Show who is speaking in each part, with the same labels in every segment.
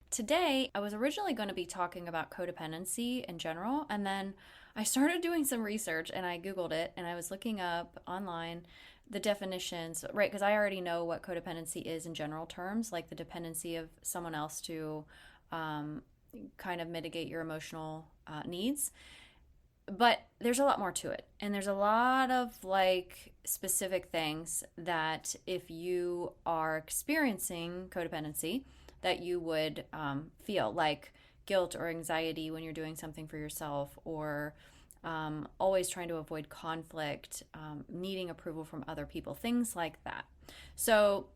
Speaker 1: Today, I was originally going to be talking about codependency in general, and then I started doing some research and I Googled it and I was looking up online the definitions, right? Because I already know what codependency is in general terms, like the dependency of someone else to um, kind of mitigate your emotional needs. But there's a lot more to it. And there's a lot of like specific things that if you are experiencing codependency, that you would feel like guilt or anxiety when you're doing something for yourself, or always trying to avoid conflict, needing approval from other people, things like that. So,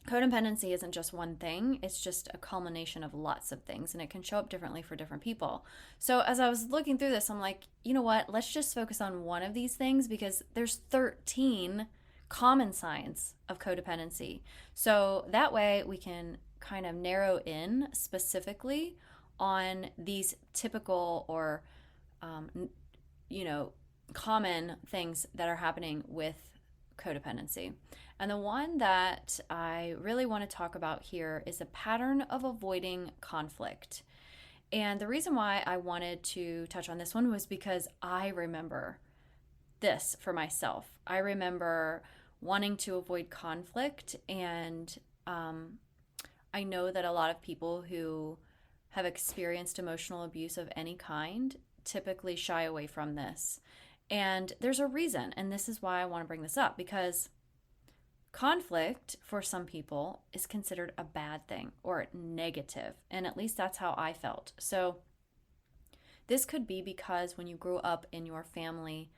Speaker 1: codependency isn't just one thing, it's just a culmination of lots of things, and it can show up differently for different people. So as I was looking through this, I'm like, you know what, let's just focus on one of these things because there's 13 common signs of codependency. So that way we can kind of narrow in specifically on these typical or um, you know common things that are happening with codependency. And the one that I really want to talk about here is a pattern of avoiding conflict. And the reason why I wanted to touch on this one was because I remember this for myself. I remember wanting to avoid conflict, and I know that a lot of people who have experienced emotional abuse of any kind typically shy away from this. And there's a reason, and this is why I want to bring this up because conflict for some people is considered a bad thing or negative, and at least that's how I felt. So, this could be because when you grew up in your family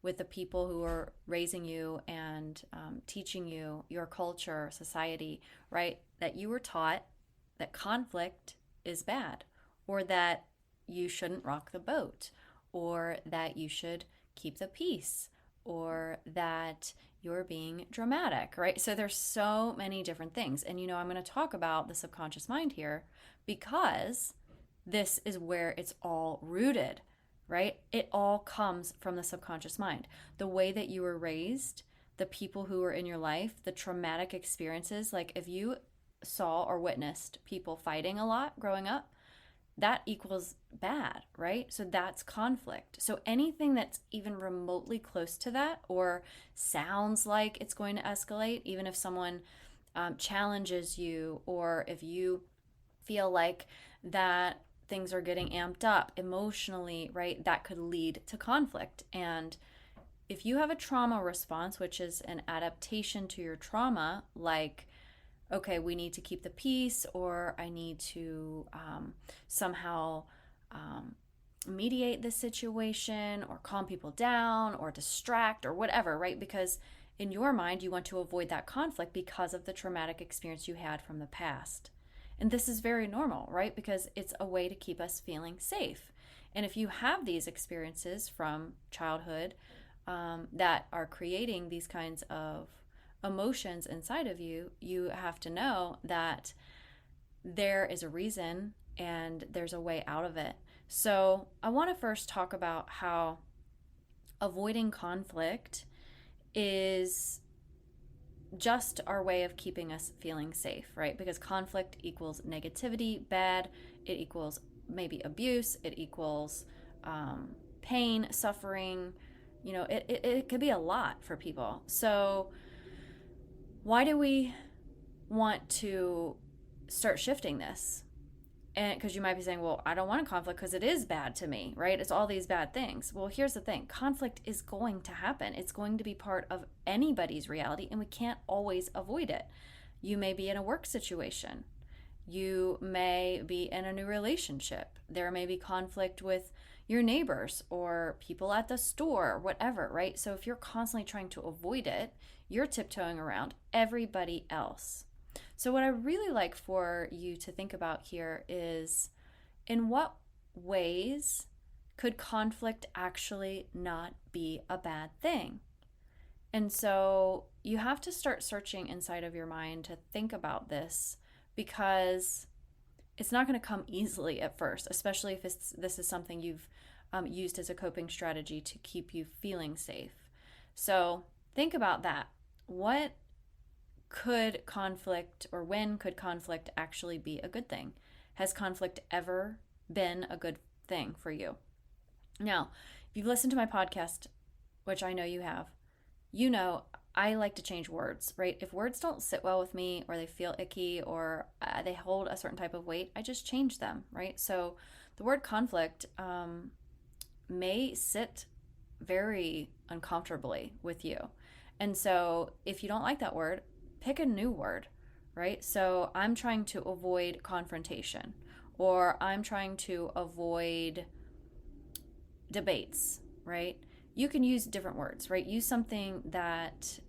Speaker 1: with the people who are raising you and teaching you your culture, society, right, that you were taught that conflict is bad, or that you shouldn't rock the boat, or that you should keep the peace, or that you're being dramatic, right? So there's so many different things. And I'm going to talk about the subconscious mind here because this is where it's all rooted, right? It all comes from the subconscious mind. The way that you were raised, the people who were in your life, the traumatic experiences, like if you saw or witnessed people fighting a lot growing up, that equals bad, right? So that's conflict. So anything that's even remotely close to that or sounds like it's going to escalate, even if someone challenges you, or if you feel like that things are getting amped up emotionally, right? That could lead to conflict. And if you have a trauma response, which is an adaptation to your trauma, like okay, we need to keep the peace, or I need to somehow mediate this situation, or calm people down, or distract, or whatever, right? Because in your mind, you want to avoid that conflict because of the traumatic experience you had from the past. And this is very normal, right? Because it's a way to keep us feeling safe. And if you have these experiences from childhood that are creating these kinds of emotions inside of you, you have to know that there is a reason and there's a way out of it. So, I want to first talk about how avoiding conflict is just our way of keeping us feeling safe, right? Because conflict equals negativity, bad, it equals maybe abuse, it equals pain, suffering. It could be a lot for people. So, why do we want to start shifting this? And because you might be saying, well, I don't want a conflict because it is bad to me, right? It's all these bad things. Well, here's the thing, conflict is going to happen. It's going to be part of anybody's reality, and we can't always avoid it. You may be in a work situation, you may be in a new relationship, there may be conflict with your neighbors or people at the store, whatever, right? So if you're constantly trying to avoid it, you're tiptoeing around everybody else. So, what I really like for you to think about here is in what ways could conflict actually not be a bad thing? And so, you have to start searching inside of your mind to think about this because it's not going to come easily at first, especially if this is something you've used as a coping strategy to keep you feeling safe. So, think about that. What could conflict, or when could conflict actually be a good thing? Has conflict ever been a good thing for you? Now, if you've listened to my podcast, which I know you have, you know I like to change words, right? If words don't sit well with me or they feel icky or they hold a certain type of weight, I just change them, right? So the word conflict may sit very uncomfortably with you. And so if you don't like that word, pick a new word, right? So I'm trying to avoid confrontation, or I'm trying to avoid debates, right? You can use different words, right? Use something that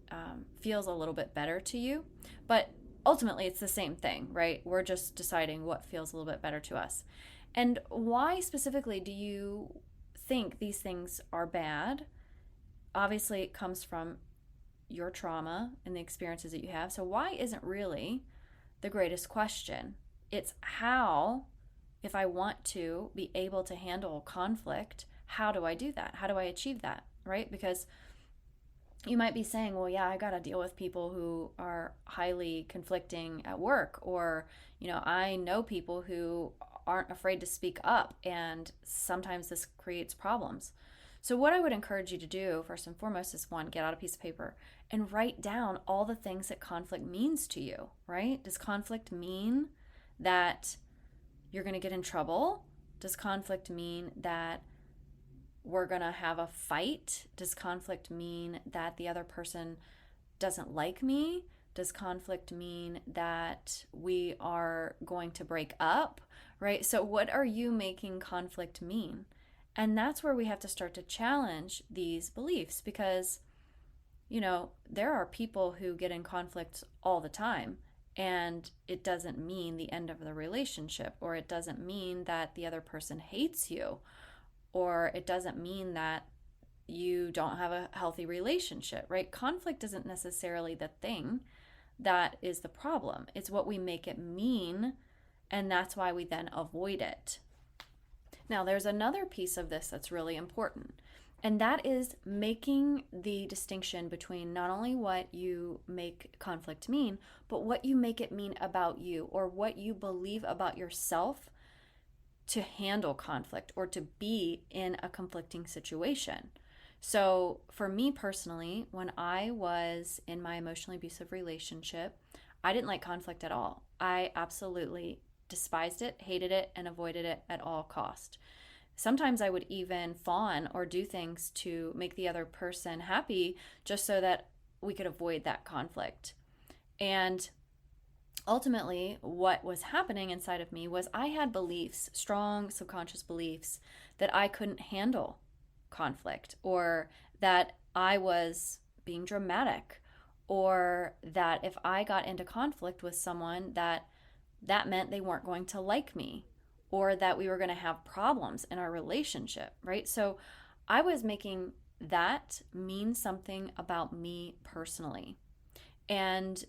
Speaker 1: feels a little bit better to you, but ultimately it's the same thing, right? We're just deciding what feels a little bit better to us. And why specifically do you think these things are bad? Obviously, it comes from your trauma and the experiences that you have. So, why isn't really the greatest question? It's how, if I want to be able to handle conflict, how do I do that? How do I achieve that? Right? Because you might be saying, well, yeah, I got to deal with people who are highly conflicting at work, or, I know people who aren't afraid to speak up, and sometimes this creates problems. So, what I would encourage you to do, first and foremost, is one, get out a piece of paper and write down all the things that conflict means to you, right? Does conflict mean that you're going to get in trouble? Does conflict mean that we're going to have a fight? Does conflict mean that the other person doesn't like me? Does conflict mean that we are going to break up, right? So what are you making conflict mean? And that's where we have to start to challenge these beliefs, because, there are people who get in conflicts all the time, and it doesn't mean the end of the relationship, or it doesn't mean that the other person hates you, or it doesn't mean that you don't have a healthy relationship, right? Conflict isn't necessarily the thing that is the problem. It's what we make it mean, and that's why we then avoid it. Now, there's another piece of this that's really important, and that is making the distinction between not only what you make conflict mean, but what you make it mean about you, or what you believe about yourself to handle conflict or to be in a conflicting situation. So for me personally, when I was in my emotionally abusive relationship, I didn't like conflict at all. I absolutely despised it, hated it, and avoided it at all cost. Sometimes I would even fawn or do things to make the other person happy just so that we could avoid that conflict. And ultimately, what was happening inside of me was I had beliefs, strong subconscious beliefs, that I couldn't handle conflict, or that I was being dramatic, or that if I got into conflict with someone, that meant they weren't going to like me, or that we were going to have problems in our relationship, right? So I was making that mean something about me personally. And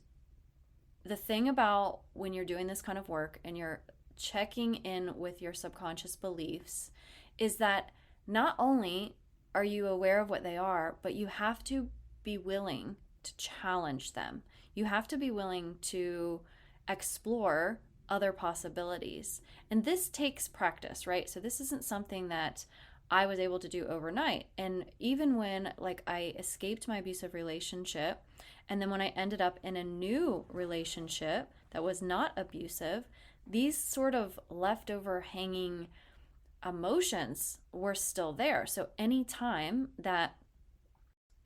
Speaker 1: the thing about when you're doing this kind of work and you're checking in with your subconscious beliefs is that not only are you aware of what they are, but you have to be willing to challenge them. You have to be willing to explore other possibilities. And this takes practice, right? So this isn't something that I was able to do overnight. And even when I escaped my abusive relationship, and then when I ended up in a new relationship that was not abusive, these sort of leftover hanging emotions were still there. So anytime that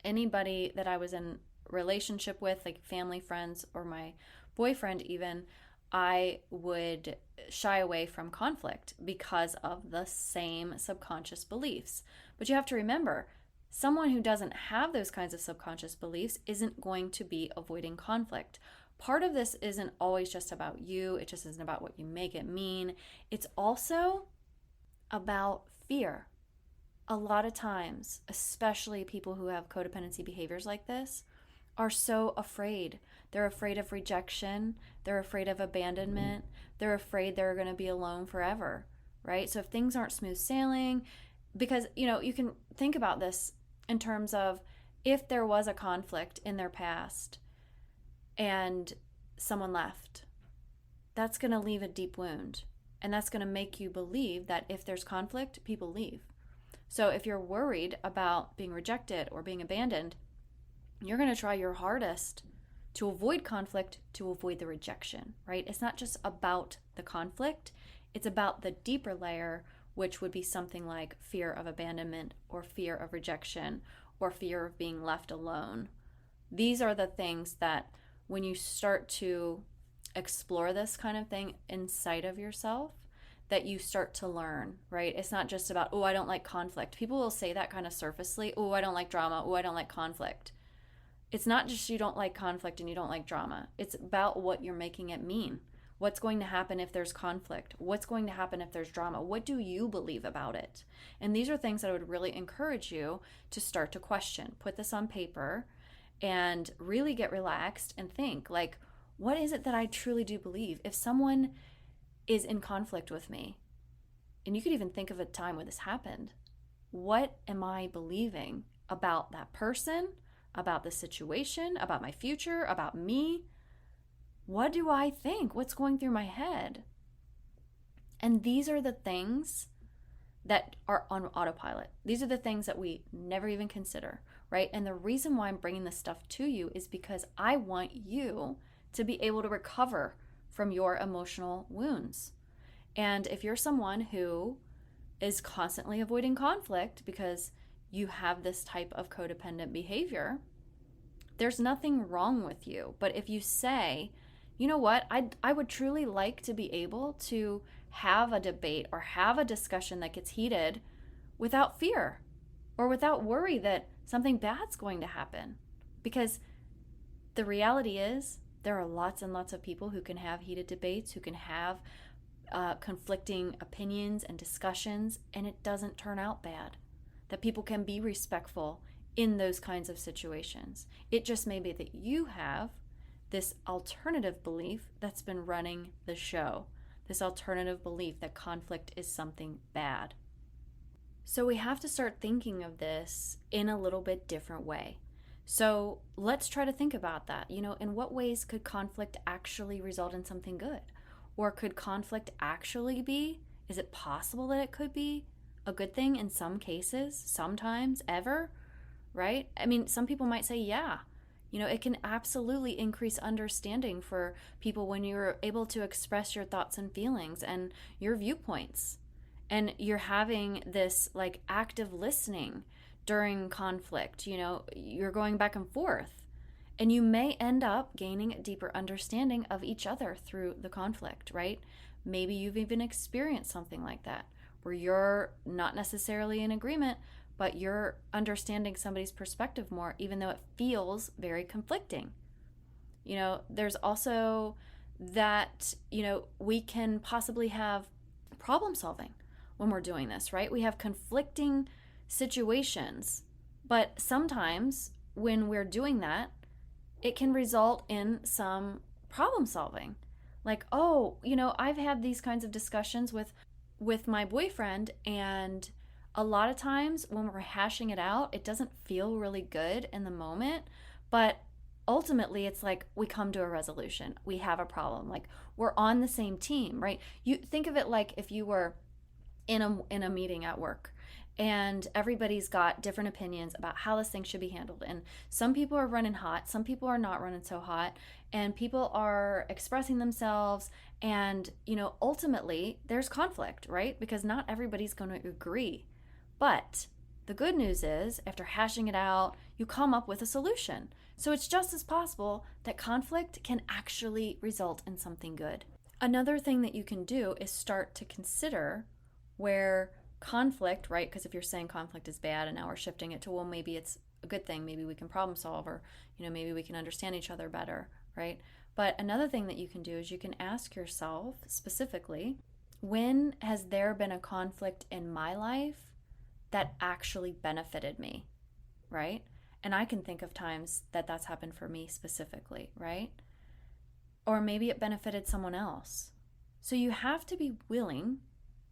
Speaker 1: anybody that I was in relationship with, like family, friends, or my boyfriend even, I would shy away from conflict because of the same subconscious beliefs. But you have to remember, someone who doesn't have those kinds of subconscious beliefs isn't going to be avoiding conflict. Part of this isn't always just about you. It just isn't about what you make it mean. It's also about fear. A lot of times, especially people who have codependency behaviors like this, are so afraid. They're afraid of rejection. They're afraid of abandonment. They're afraid they're going to be alone forever, right? So if things aren't smooth sailing, because, you can think about this in terms of if there was a conflict in their past and someone left, that's going to leave a deep wound. And that's going to make you believe that if there's conflict, people leave. So if you're worried about being rejected or being abandoned, you're going to try your hardest to avoid conflict, to avoid the rejection, right? It's not just about the conflict, it's about the deeper layer, which would be something like fear of abandonment or fear of rejection or fear of being left alone. These are the things that when you start to explore this kind of thing inside of yourself, that you start to learn, right? It's not just about, oh, I don't like conflict. People will say that kind of surfacely, oh, I don't like drama, oh, I don't like conflict. It's not just you don't like conflict and you don't like drama. It's about what you're making it mean. What's going to happen if there's conflict? What's going to happen if there's drama? What do you believe about it? And these are things that I would really encourage you to start to question. Put this on paper and really get relaxed and think, like, what is it that I truly do believe? If someone is in conflict with me, and you could even think of a time when this happened, what am I believing about that person, about the situation, about my future, about me? What do I think? What's going through my head? And these are the things that are on autopilot. These are the things that we never even consider, right? And the reason why I'm bringing this stuff to you is because I want you to be able to recover from your emotional wounds. And if you're someone who is constantly avoiding conflict because you have this type of codependent behavior, there's nothing wrong with you. But if you say, you know what, I would truly like to be able to have a debate or have a discussion that gets heated without fear or without worry that something bad's going to happen. Because the reality is there are lots and lots of people who can have heated debates, who can have conflicting opinions and discussions, and it doesn't turn out bad. That people can be respectful in those kinds of situations. It just may be that you have this alternative belief that's been running the show, this alternative belief that conflict is something bad. So we have to start thinking of this in a little bit different way. So let's try to think about that. In what ways could conflict actually result in something good? Or could conflict actually be, is it possible that it could be a good thing in some cases, sometimes, ever, right? I mean, some people might say, yeah, it can absolutely increase understanding for people when you're able to express your thoughts and feelings and your viewpoints. And you're having this like active listening during conflict, you're going back and forth. And you may end up gaining a deeper understanding of each other through the conflict, right? Maybe you've even experienced something like that, where you're not necessarily in agreement, but you're understanding somebody's perspective more, even though it feels very conflicting. There's also that, we can possibly have problem solving when we're doing this, right? We have conflicting situations, but sometimes when we're doing that, it can result in some problem solving. Like, oh, I've had these kinds of discussions with my boyfriend, and a lot of times when we're hashing it out, it doesn't feel really good in the moment, but ultimately it's like we come to a resolution. We have a problem. Like, we're on the same team, right? You think of it like if you were in a meeting at work, and everybody's got different opinions about how this thing should be handled. And some people are running hot, some people are not running so hot, and people are expressing themselves. And, ultimately there's conflict, right? Because not everybody's going to agree. But the good news is, after hashing it out, you come up with a solution. So it's just as possible that conflict can actually result in something good. Another thing that you can do is start to consider where conflict, right? Because if you're saying conflict is bad and now we're shifting it to, well, maybe it's a good thing. Maybe we can problem solve, or, maybe we can understand each other better, right? But another thing that you can do is you can ask yourself specifically, when has there been a conflict in my life that actually benefited me, right? And I can think of times that that's happened for me specifically, right? Or maybe it benefited someone else. So you have to be willing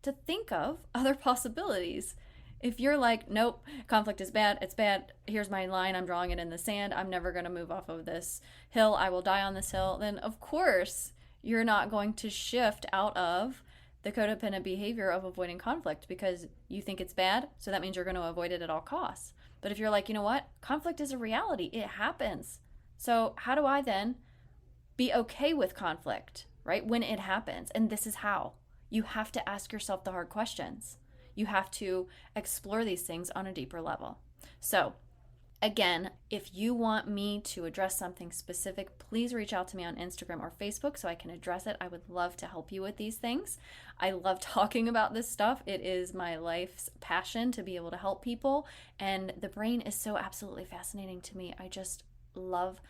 Speaker 1: to think of other possibilities. If you're like, nope, conflict is bad, it's bad, here's my line, I'm drawing it in the sand, I'm never going to move off of this hill, I will die on this hill, then of course you're not going to shift out of the codependent behavior of avoiding conflict because you think it's bad, so that means you're going to avoid it at all costs. But if you're like, you know what, conflict is a reality, it happens. So how do I then be okay with conflict, right? When it happens. And this is how. You have to ask yourself the hard questions. You have to explore these things on a deeper level. So again, if you want me to address something specific, please reach out to me on Instagram or Facebook so I can address it. I would love to help you with these things. I love talking about this stuff. It is my life's passion to be able to help people. And the brain is so absolutely fascinating to me. I just love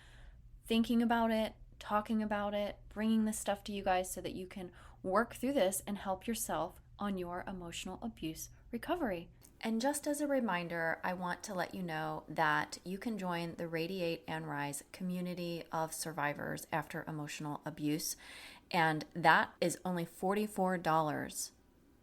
Speaker 1: thinking about it, talking about it, bringing this stuff to you guys so that you can work through this and help yourself on your emotional abuse recovery. And just as a reminder, I want to let you know that you can join the Radiate and Rise community of survivors after emotional abuse. And that is only $44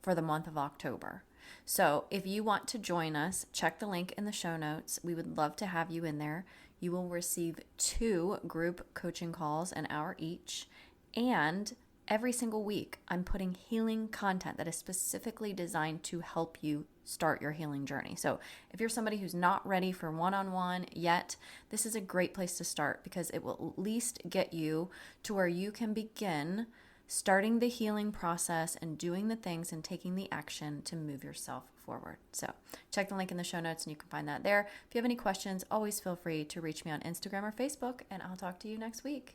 Speaker 1: for the month of October. So if you want to join us, check the link in the show notes. We would love to have you in there. You will receive 2 group coaching calls, an hour each. And every single week, I'm putting healing content that is specifically designed to help you start your healing journey. So if you're somebody who's not ready for one-on-one yet, this is a great place to start because it will at least get you to where you can begin starting the healing process and doing the things and taking the action to move yourself forward. So check the link in the show notes and you can find that there. If you have any questions, always feel free to reach me on Instagram or Facebook, and I'll talk to you next week.